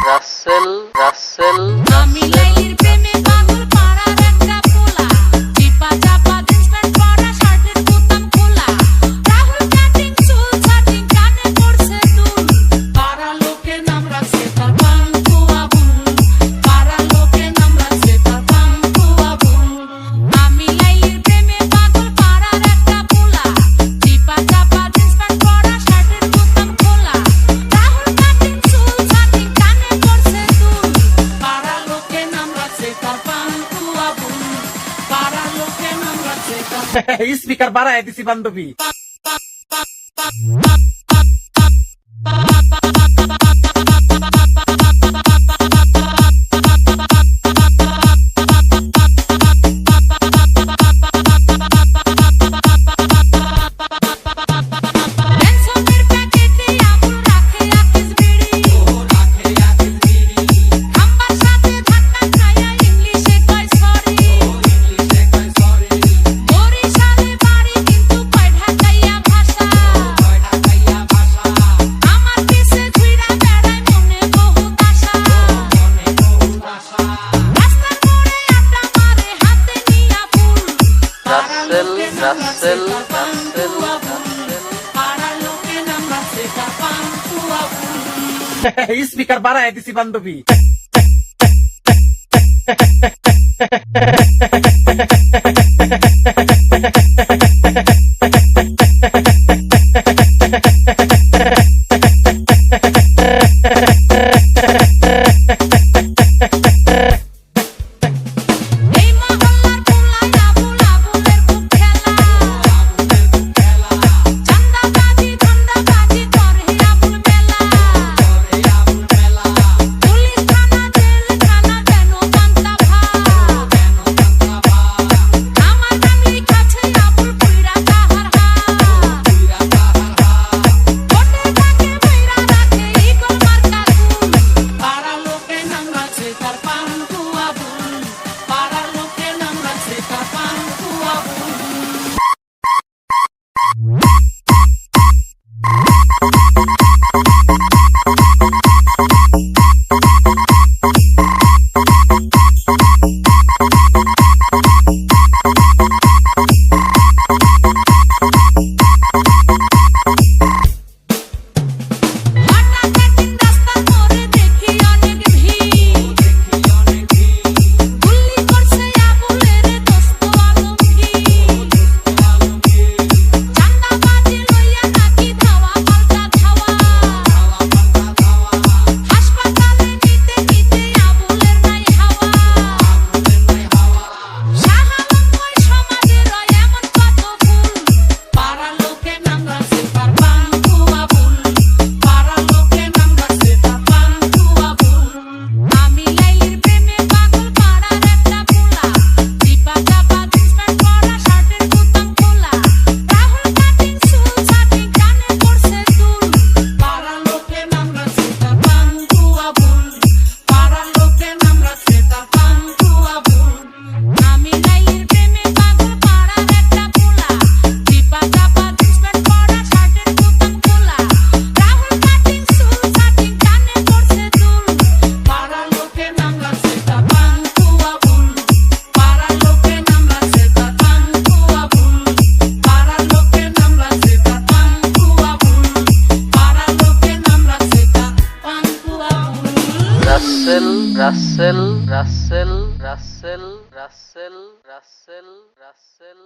রাসেল রাসেল আমি লাইলির প্রেমে পাগল পাড়ার একটা পোলা চিপা চাপা জিন্স প্যান্ট পরা শার্টের বোতাম খোলা রাহুল কাটিং চুল ছাটিং কানে পড়ছে দুল পাড়া লোকে নাম রাখছে তার পাঙ্কু আবুল পাড়া লোকে নাম রাখছে তার পাঙ্কু আবুল আমি লাইলির প্রেমে পাগল পাড়ার একটা পোলা চিপা চাপা জিন্স প্যান্ট পরা শার্টের বোতাম খোলা রাহুল কাটিং চুল ছাটিং কানে পড়ছে দুল পাড়া লোকে নাম রাখছে তার পাঙ্কু আবুল পাড়া লোকে নাম রাখছে তার স্পিকার বাড়ায় দিছি বান্ধবী। পেনশনের প্যাকেটে আবুল রাখে আকিস বিড়ি খাম্বার সাথে ধাক্কা খায়া ইংলিশে কয় সরি বরিশালে বাড়ি কিন্তু কয় ঢাকাইয়া ভাষা আমার পিছে ঘুইরা বেড়ায় মনে বহুত আশা রাস্তার মোড়ে আড্ডা মারে হাতে নিয়া ফুল রাসেল রাসেল রাসেল পাড়া লোকে নাম রাখছে তার পাঙ্কু আবুল স্পিকার বাড়ায় দিছি বান্ধবী। এই মহল্লার পোলায় আবুল আবুলের খুব খেলা চান্দাবাজি ধান্দাবাজি করে আবুল মেলা পুলিশ থানা জেলখানা যেন পান্তা ভাত আমার গাঙ্গি কাছে আবুল কইরা তাহার হাত ভোটে তাকে বইরা রাখে ইগল মার্কা দুল পাড়া লোকে নাম রাখছে তার পাঙ্কু আবুল পাড়া লোকে নাম রাখছে তার পাঙ্কু আবুল হঠাৎ একদিন রাস্তার মোড়ে দেখি অনেক ভিড় গুল্লি করছে আবুলের দোস্ত আলমগীর চান্দাবাজি লইয়া নাকি ধাওয়া পাল্টা ধাওয়া হাসপাতালে নিতে নিতে আবুলের নাই হাওয়া শাহালময় সমাজের এমন কত ভুল পাড়া লোকে নাম রাখছে তার পাঙ্কু আবুল পাড়া লোকে নাম রাখছে তার পাঙ্কু আবুল আমি লাইলির প্রেমে পাগল পাড়ার একটা পোলা চিপা চাপা জিন্স প্যান্ট পরা শার্টের বোতাম খোলা রাহুল কাটিং চুল ছাটিং কানে পড়ছে দুল পাড়া লোকে নাম রাখছে তার পাঙ্কু আবুল পাড়া লোকে নাম রাখছে তার পাঙ্কু আবুল আমি লাইলির প্রেমে পাগল পাড়ার একটা পোলা চিপা চাপা জিন্স প্যান্ট পরা শার্টের বোতাম খোলা রাহুল কাটিং চুল ছাটিং কানে পড়ছে দুল পাড়া লোকে নাম রাখছে তার পাঙ্কু আবুল পাড়া লোকে নাম রাখছে তার পাঙ্কু আবুল পাড়া লোকে নাম রাখছে তার পাঙ্কু আবুল পাড়া লোকে নাম রাখছে তার পাঙ্কু আবুল রাসেল রাসেল রাসেল রাসেল রাসেল রাসেল রাসেল